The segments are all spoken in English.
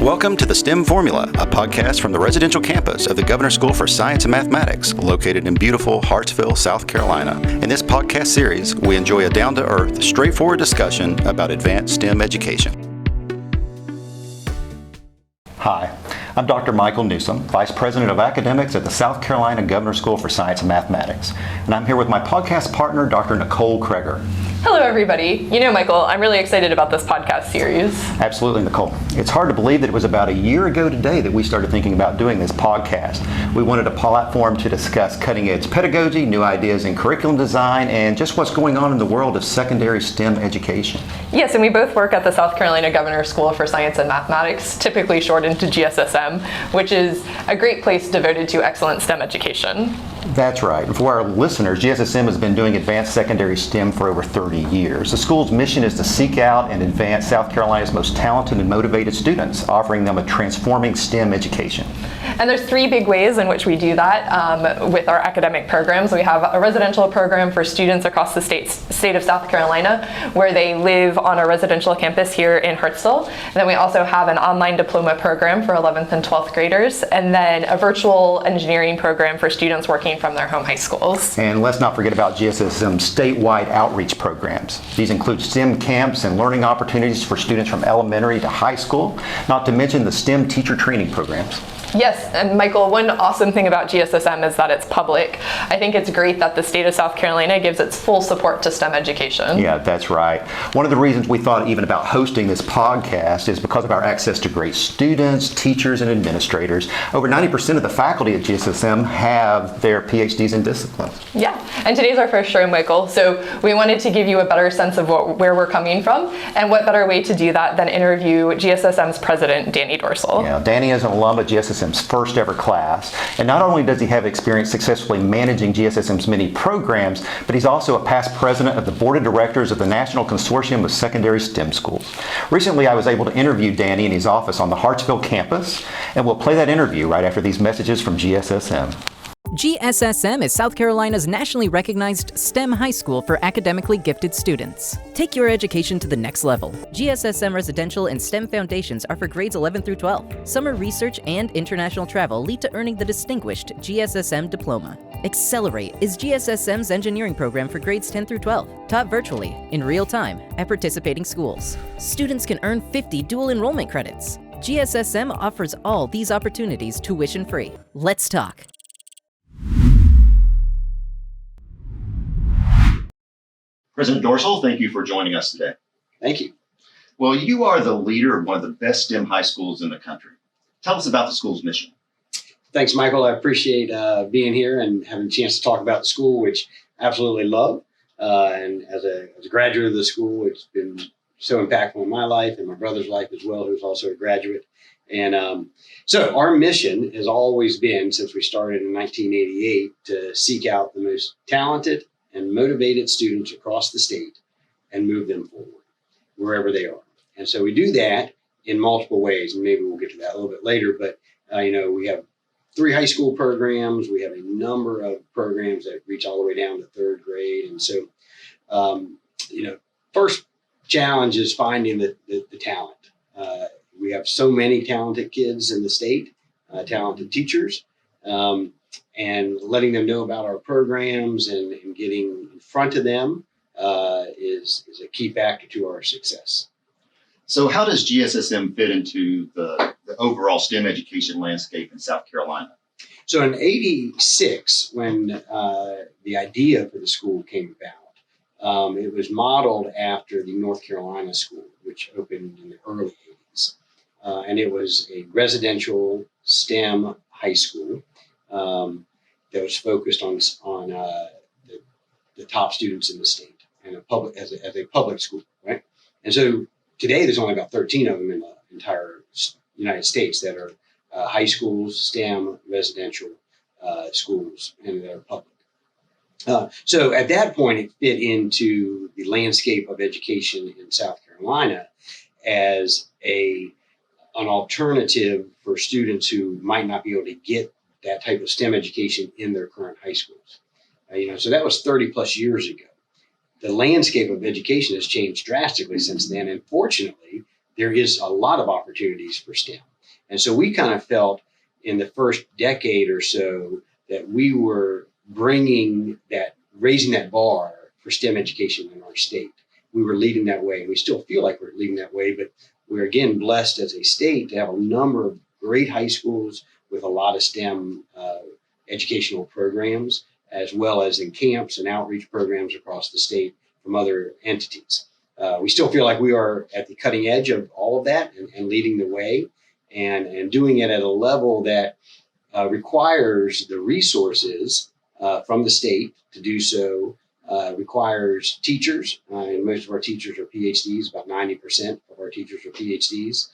Welcome to the STEM Formula, a podcast from the residential campus of the Governor School for Science and Mathematics, located in beautiful Hartsville, South Carolina. In this podcast series, we enjoy a down-to-earth, straightforward discussion about advanced STEM education. Hi, I'm Dr. Michael Newsom, Vice President of Academics at the South Carolina Governor School for Science and Mathematics, and I'm here with my podcast partner, Dr. Nicole Kreger. Hello, everybody. You know, Michael, I'm really excited about this podcast series. Absolutely, Nicole. It's hard to believe that it was about a year ago today that we started thinking about doing this podcast. We wanted a platform to discuss cutting-edge pedagogy, new ideas in curriculum design, and just what's going on in the world of secondary STEM education. Yes, and we both work at the South Carolina Governor School for Science and Mathematics, typically shortened to GSSM, which is a great place devoted to excellent STEM education. That's right. And for our listeners, GSSM has been doing advanced secondary STEM for over 30 years. The school's mission is to seek out and advance South Carolina's most talented and motivated students, offering them a transforming STEM education. And there's three big ways in which we do that with our academic programs. We have a residential program for students across the state of South Carolina, where they live on a residential campus here in Hartsville. And then we also have an online diploma program for 11th and 12th graders, and then a virtual engineering program for students working from their home high schools. And let's not forget about GSSM's statewide outreach programs. These include STEM camps and learning opportunities for students from elementary to high school, not to mention the STEM teacher training programs. Yes, and Michael, one awesome thing about GSSM is that it's public. I think it's great that the state of South Carolina gives its full support to STEM education. Yeah, that's right. One of the reasons we thought even about hosting this podcast is because of our access to great students, teachers, and administrators. Over 90% of the faculty at GSSM have their PhDs in disciplines. Yeah, and today's our first show, Michael, so we wanted to give you a better sense of where we're coming from, and what better way to do that than interview GSSM's President Danny Dorsel. Yeah, Danny is an alum at GSSM's first ever class, and not only does he have experience successfully managing GSSM's many programs, but he's also a past president of the board of directors of the National Consortium of Secondary STEM Schools. Recently, I was able to interview Danny in his office on the Hartsville campus, and we'll play that interview right after these messages from GSSM. GSSM is South Carolina's nationally recognized STEM high school for academically gifted students. Take your education to the next level. GSSM Residential and STEM Foundations are for grades 11 through 12. Summer research and international travel lead to earning the distinguished GSSM diploma. Accelerate is GSSM's engineering program for grades 10 through 12, taught virtually, in real time, at participating schools. Students can earn 50 dual enrollment credits. GSSM offers all these opportunities tuition-free. Let's talk. President Dorsel, thank you for joining us today. Thank you. Well, you are the leader of one of the best STEM high schools in the country. Tell us about the school's mission. Thanks, Michael. I appreciate being here and having a chance to talk about the school, which I absolutely love. And as a graduate of the school, it's been so impactful in my life and my brother's life as well, who's also a graduate. And so our mission has always been, since we started in 1988, to seek out the most talented and motivated students across the state and move them forward wherever they are. And so we do that in multiple ways, and maybe we'll get to that a little bit later, but we have 3 high school programs. We have a number of programs that reach all the way down to 3rd grade. And so, first challenge is finding the talent. We have so many talented kids in the state, talented teachers, and letting them know about our programs and getting in front of them is a key factor to our success. So how does GSSM fit into the overall STEM education landscape in South Carolina? So in '86, when the idea for the school came about, it was modeled after the North Carolina school, which opened in the early '80s. And it was a residential STEM high school that was focused on the top students in the state and as a public school, right? And so today there's only about 13 of them in the entire United States that are high schools, STEM, residential schools, and that are public. So at that point, it fit into the landscape of education in South Carolina as an alternative for students who might not be able to get that type of STEM education in their current high schools. So that was 30 plus years ago. The landscape of education has changed drastically since then. And fortunately, there is a lot of opportunities for STEM. And so we kind of felt in the first decade or so that we were raising that bar for STEM education in our state. We were leading that way, and we still feel like we're leading that way, but we're again blessed as a state to have a number of great high schools with a lot of STEM educational programs, as well as in camps and outreach programs across the state from other entities. We still feel like we are at the cutting edge of all of that and leading the way, and doing it at a level that requires the resources from the state to do so, requires teachers, and most of our teachers are PhDs, about 90% of our teachers are PhDs.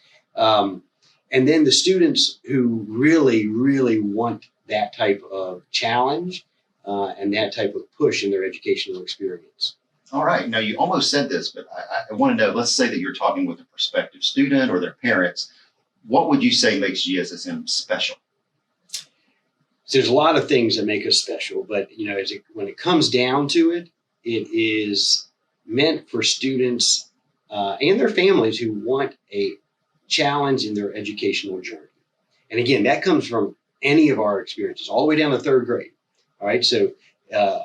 And then the students who really, really want that type of challenge and that type of push in their educational experience. All right. Now, you almost said this, but I want to know, let's say that you're talking with a prospective student or their parents. What would you say makes GSSM special? So there's a lot of things that make us special, but when it comes down to it, it is meant for students and their families who want a challenge in their educational journey. And again, that comes from any of our experiences, all the way down to third grade. All right. So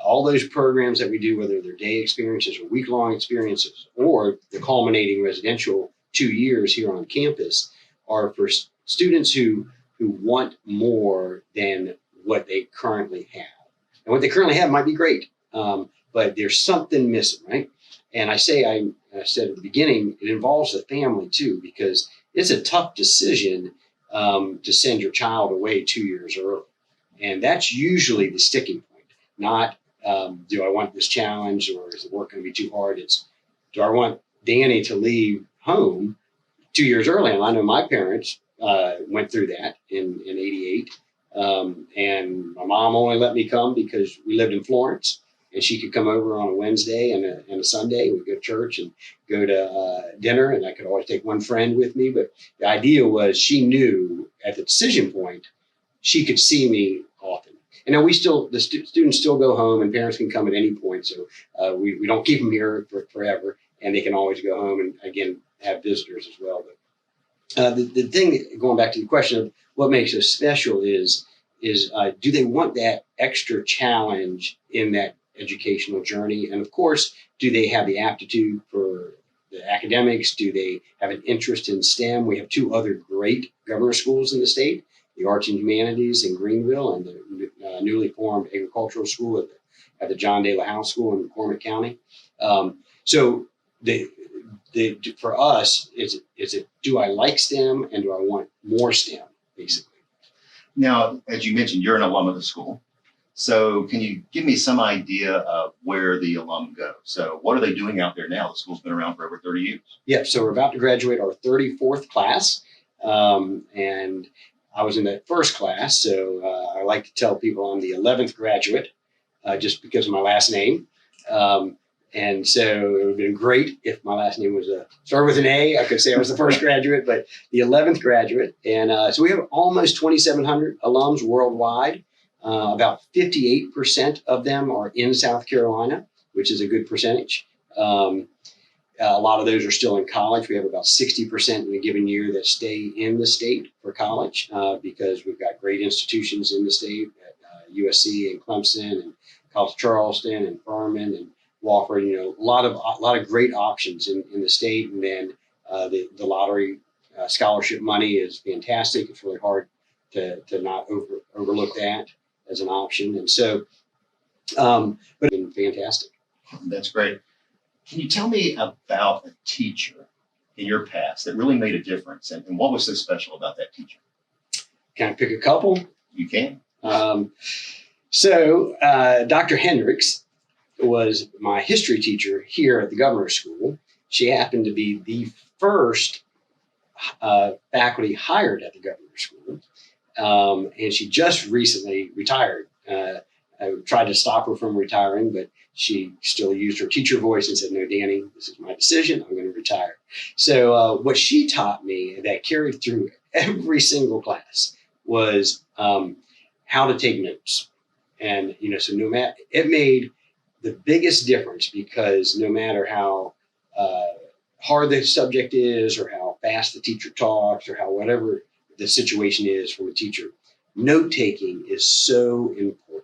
all those programs that we do, whether they're day experiences or week-long experiences, or the culminating residential 2 years here on campus, are for students who want more than what they currently have. And what they currently have might be great, but there's something missing, right? And I said at the beginning, it involves the family too, because it's a tough decision to send your child away 2 years early. And that's usually the sticking point. Not, do I want this challenge, or is the work going to be too hard? It's, do I want Danny to leave home 2 years early? And I know my parents went through that in 88. And my mom only let me come because we lived in Florence, and she could come over on a Wednesday and a Sunday. We'd go to church and go to dinner, and I could always take one friend with me. But the idea was she knew at the decision point, she could see me often. And now the students still go home, and parents can come at any point. So we don't keep them here for forever, and they can always go home and again have visitors as well. But the thing, going back to the question of what makes us special is do they want that extra challenge in that educational journey? And of course, do they have the aptitude for the academics? Do they have an interest in STEM? We have two other great governor schools in the state, the Arts and Humanities in Greenville and the newly formed agricultural school at the John De La House School in McCormick County. So for us, is it do I like STEM, and do I want more STEM, basically? Now, as you mentioned, you're an alum of the school. So can you give me some idea of where the alum go? So what are they doing out there now? The school's been around for over 30 years. Yeah, so we're about to graduate our 34th class. And I was in that first class, so I like to tell people I'm the 11th graduate, just because of my last name. And so it would have been great if my last name was started with an A. I could say I was the first graduate, but the 11th graduate. And so we have almost 2,700 alums worldwide. About 58% of them are in South Carolina, which is a good percentage. A lot of those are still in college. We have about 60% in a given year that stay in the state for college because we've got great institutions in the state at USC and Clemson and College of Charleston and Furman and Wofford. A lot of great options in the state. And then the lottery scholarship money is fantastic. It's really hard to not overlook that as an option. And so, but it's been fantastic. That's great. Can you tell me about a teacher in your past that really made a difference, and what was so special about that teacher? Can I pick a couple? You can. So Dr. Hendricks was my history teacher here at the Governor's School. She happened to be the first faculty hired at the Governor's School. And she just recently retired. I tried to stop her from retiring, but she still used her teacher voice and said, "No, Danny, this is my decision. I'm going to retire." So what she taught me that carried through every single class was how to take notes. And, so it made the biggest difference, because no matter how hard the subject is, or how fast the teacher talks, or how whatever the situation is from a teacher. Note taking is so important.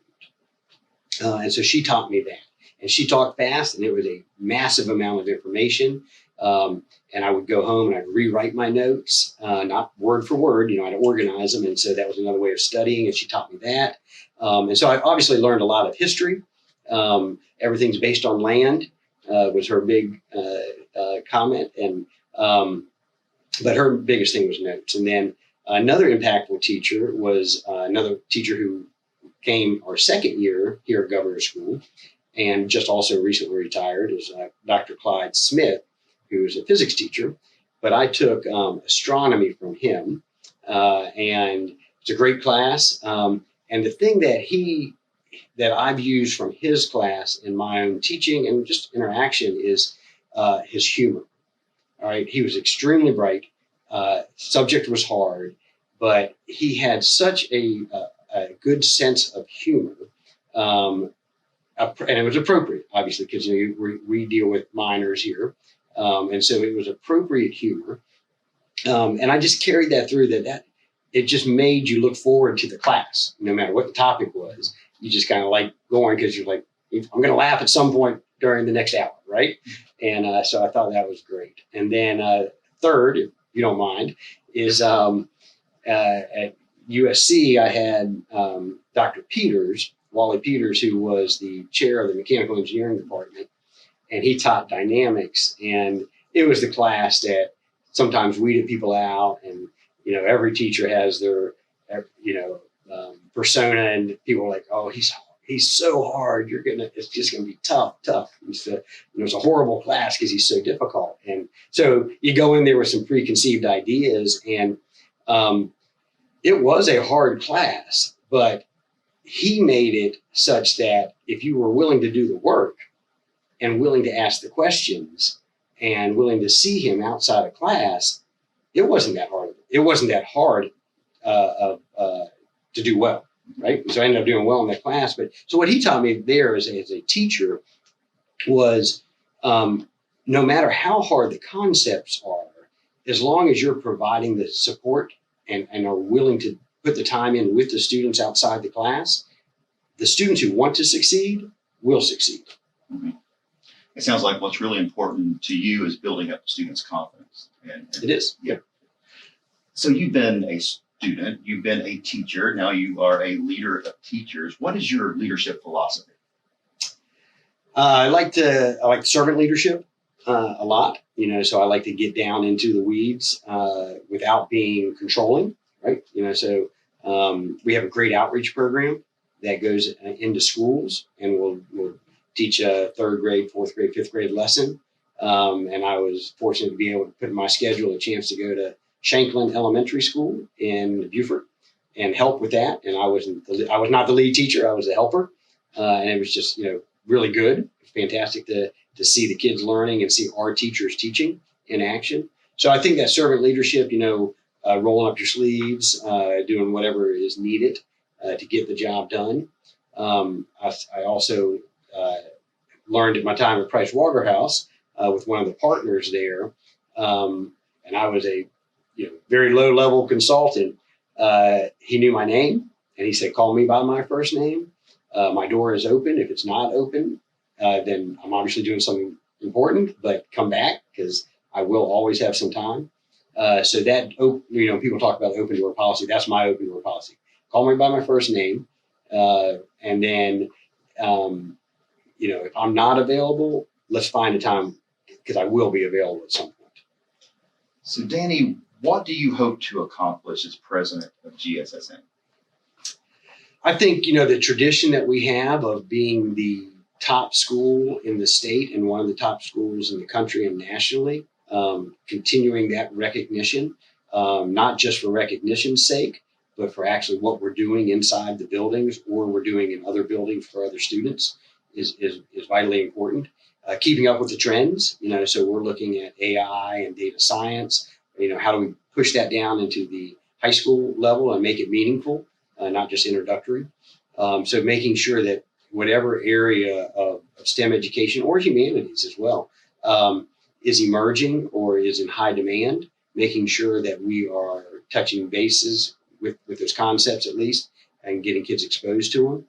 And so she taught me that. And she talked fast, and it was a massive amount of information. And I would go home and I'd rewrite my notes, not word for word, I'd organize them. And so that was another way of studying, and she taught me that. And so I obviously learned a lot of history. Everything's based on land, was her big comment. And but her biggest thing was notes. And then another impactful teacher was another teacher who came our second year here at Governor's School, and just also recently retired, is Dr. Clyde Smith, who is a physics teacher. But I took astronomy from him, and it's a great class. And the thing that I've used from his class in my own teaching and just interaction is his humor. All right, he was extremely bright. Subject was hard, but he had such a good sense of humor. And it was appropriate, obviously, because we deal with minors here. And so it was appropriate humor. And I just carried that through, that it just made you look forward to the class, no matter what the topic was. You just kind of like going, because you're like, I'm going to laugh at some point during the next hour, right? And so I thought that was great. And then third, if you don't mind, is at USC, I had Dr. Peters, Wally Peters, who was the chair of the mechanical engineering department, and he taught dynamics. And it was the class that sometimes weeded people out. And, every teacher has their, persona, and people are like, oh, he's so hard. It's just going to be tough. It's a horrible class because he's so difficult. And so you go in there with some preconceived ideas, and it was a hard class, but he made it such that if you were willing to do the work and willing to ask the questions and willing to see him outside of class, it wasn't that hard. It wasn't that hard to do well, right? So I ended up doing well in that class. But so what he taught me there as a teacher was no matter how hard the concepts are, as long as you're providing the support and are willing to put the time in with the students outside the class, the students who want to succeed will succeed. Mm-hmm. It sounds like what's really important to you is building up the students' confidence. And it is. Yeah. So you've been a student, you've been a teacher, now you are a leader of teachers. What is your leadership philosophy? I like servant leadership a lot, so I like to get down into the weeds without being controlling, right? So we have a great outreach program that goes into schools, and we'll teach a third grade, fourth grade, fifth grade lesson. And I was fortunate to be able to put in my schedule a chance to go to Shanklin Elementary School in Beaufort and help with that. And I was not the lead teacher; I was the helper, and it was just really good. Fantastic to see the kids learning and see our teachers teaching in action. So I think that servant leadership, rolling up your sleeves, doing whatever is needed to get the job done. I also learned at my time at Price Waterhouse with one of the partners there, and I was a very low level consultant. He knew my name, and he said, "Call me by my first name. My door is open. If it's not open, then I'm obviously doing something important, but come back because I will always have some time." So that, people talk about open door policy. That's my open door policy. Call me by my first name. And then, if I'm not available, let's find a time, because I will be available at some point. So Danny, what do you hope to accomplish as president of GSSM? I think, the tradition that we have of being the top school in the state and one of the top schools in the country and nationally, continuing that recognition, not just for recognition's sake, but for actually what we're doing inside the buildings or we're doing in other buildings for other students is vitally important. Keeping up with the trends, so we're looking at AI and data science. How do we push that down into the high school level and make it meaningful, not just introductory? So making sure that whatever area of STEM education or humanities as well is emerging or is in high demand, making sure that we are touching bases with those concepts at least, and getting kids exposed to them.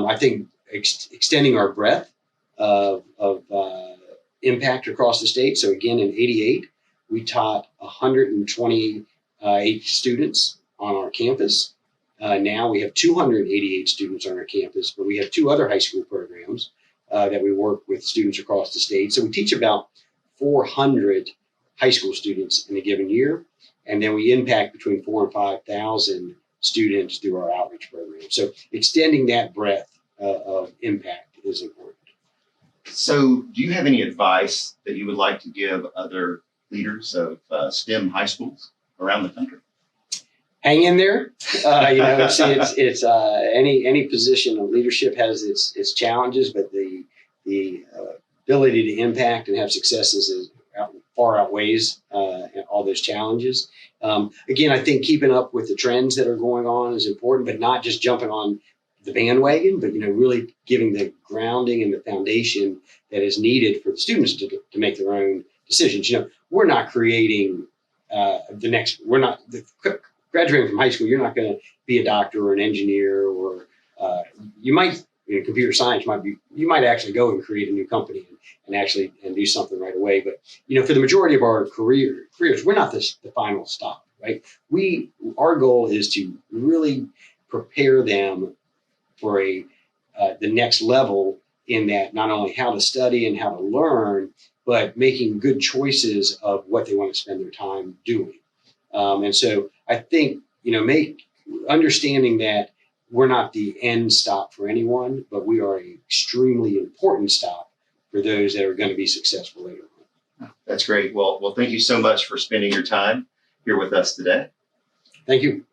I think extending our breadth of impact across the state. So again, in '88, we taught 128 students on our campus. Now we have 288 students on our campus, but we have 2 other high school programs that we work with students across the state. So we teach about 400 high school students in a given year, and then we impact between 4,000 and 5,000 students through our outreach program. So extending that breadth of impact is important. So do you have any advice that you would like to give other leaders of STEM high schools around the country? Hang in there. It's any position of leadership has its challenges, but the ability to impact and have successes far outweighs all those challenges. Again, I think keeping up with the trends that are going on is important, but not just jumping on the bandwagon, but really giving the grounding and the foundation that is needed for the students to make their own decisions. We're not creating graduating from high school. You're not going to be a doctor or an engineer, or you might, computer science you might actually go and create a new company and do something right away. But for the majority of our careers, we're not the final stop, right? Our goal is to really prepare them for the next level, in that not only how to study and how to learn, but making good choices of what they want to spend their time doing. And so I think, understanding that we're not the end stop for anyone, but we are an extremely important stop for those that are going to be successful later on. That's great. Well, thank you so much for spending your time here with us today. Thank you.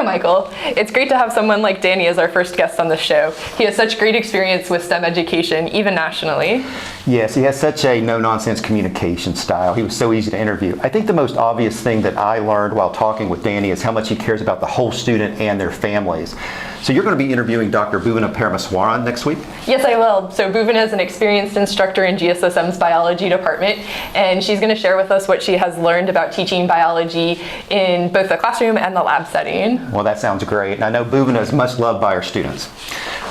Michael, it's great to have someone like Danny as our first guest on the show. He has such great experience with STEM education, even nationally. Yes, he has such a no-nonsense communication style. He was so easy to interview. I think the most obvious thing that I learned while talking with Danny is how much he cares about the whole student and their families. So you're going to be interviewing Dr. Bhuvana Parameswaran next week? Yes, I will. So Bhuvana is an experienced instructor in GSSM's biology department, and she's going to share with us what she has learned about teaching biology in both the classroom and the lab setting. Well, that sounds great. And I know Bhuvana is much loved by our students.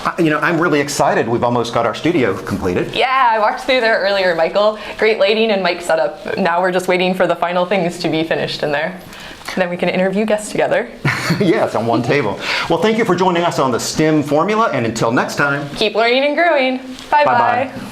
I'm really excited. We've almost got our studio completed. Yeah, I walked through there earlier, Michael. Great lighting and mic setup. Now we're just waiting for the final things to be finished in there. And then we can interview guests together. Yes, on one table. Well, thank you for joining us on the STEM Formula, and until next time. Keep learning and growing. Bye-bye.